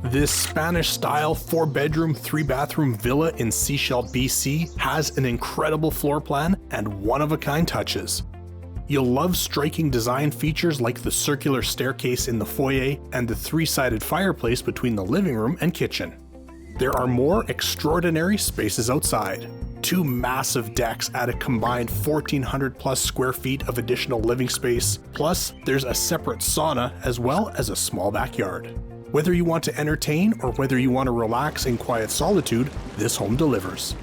This Spanish-style 4-bedroom, 3-bathroom villa in Sechelt, BC has an incredible floor plan and one-of-a-kind touches. You'll love striking design features like the circular staircase in the foyer and the 3-sided fireplace between the living room and kitchen. There are more extraordinary spaces outside. 2 massive decks add a combined 1,400 plus square feet of additional living space, plus there's a separate sauna as well as a small backyard. Whether you want to entertain or whether you want to relax in quiet solitude, this home delivers.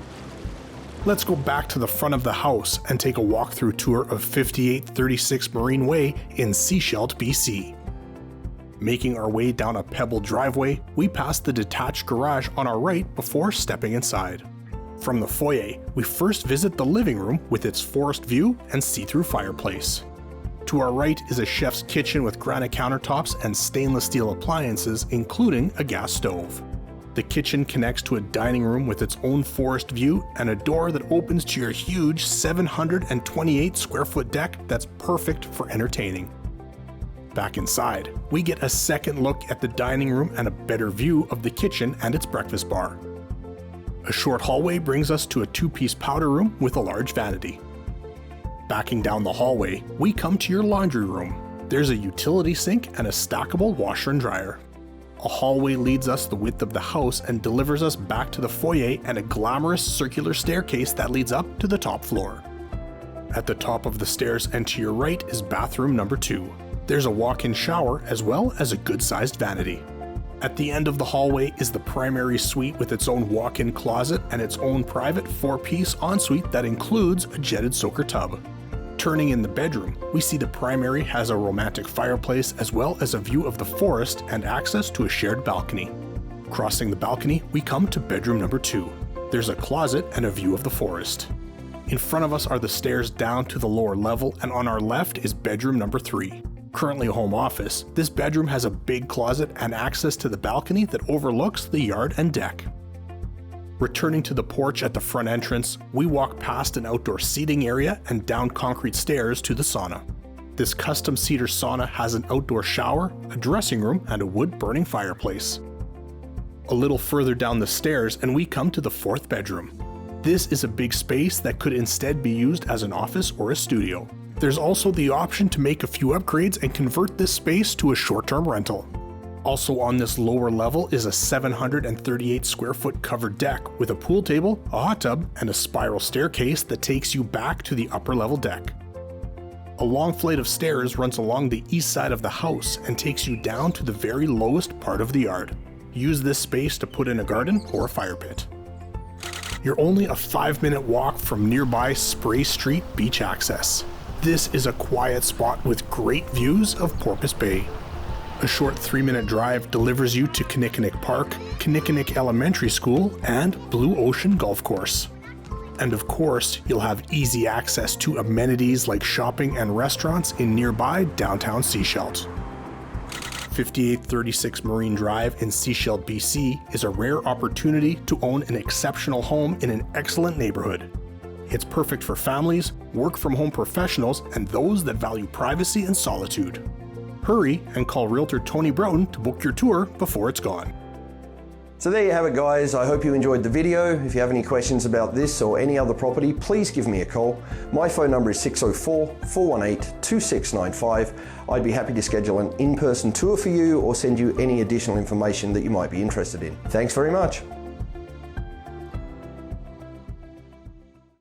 Let's go back to the front of the house and take a walkthrough tour of 5836 Marine Way in Sechelt, BC. Making our way down a pebbled driveway, we pass the detached garage on our right before stepping inside. From the foyer, we first visit the living room with its forest view and see-through fireplace. To our right is a chef's kitchen with granite countertops and stainless steel appliances, including a gas stove. The kitchen connects to a dining room with its own forest view and a door that opens to your huge 728 square foot deck that's perfect for entertaining. Back inside, we get a second look at the dining room and a better view of the kitchen and its breakfast bar. A short hallway brings us to a 2-piece powder room with a large vanity. Backing down the hallway, we come to your laundry room. There's a utility sink and a stackable washer and dryer. A hallway leads us the width of the house and delivers us back to the foyer and a glamorous circular staircase that leads up to the top floor. At the top of the stairs and to your right is bathroom number 2. There's a walk-in shower as well as a good-sized vanity. At the end of the hallway is the primary suite with its own walk-in closet and its own private 4-piece ensuite that includes a jetted soaker tub. Turning in the bedroom, we see the primary has a romantic fireplace as well as a view of the forest and access to a shared balcony. Crossing the balcony, we come to bedroom number 2. There's a closet and a view of the forest. In front of us are the stairs down to the lower level, and on our left is bedroom number 3. Currently a home office, this bedroom has a big closet and access to the balcony that overlooks the yard and deck. Returning to the porch at the front entrance, we walk past an outdoor seating area and down concrete stairs to the sauna. This custom cedar sauna has an outdoor shower, a dressing room, and a wood-burning fireplace. A little further down the stairs and we come to the 4th bedroom. This is a big space that could instead be used as an office or a studio. There's also the option to make a few upgrades and convert this space to a short-term rental. Also on this lower level is a 738 square foot covered deck with a pool table, a hot tub, and a spiral staircase that takes you back to the upper level deck. A long flight of stairs runs along the east side of the house and takes you down to the very lowest part of the yard. Use this space to put in a garden or a fire pit. You're only a 5-minute walk from nearby Spray Street beach access. This is a quiet spot with great views of Porpoise Bay. A short 3-minute drive delivers you to Kinnickinnick Park, Kinnickinnick Elementary School, and Blue Ocean Golf Course. And of course, you'll have easy access to amenities like shopping and restaurants in nearby downtown Sechelt. 5836 Marine Drive in Sechelt, BC is a rare opportunity to own an exceptional home in an excellent neighborhood. It's perfect for families, work-from-home professionals, and those that value privacy and solitude. Hurry and call Realtor Tony Browton to book your tour before it's gone. So there you have it, guys. I hope you enjoyed the video. If you have any questions about this or any other property, please give me a call. My phone number is 604-418-2695. I'd be happy to schedule an in-person tour for you or send you any additional information that you might be interested in. Thanks very much.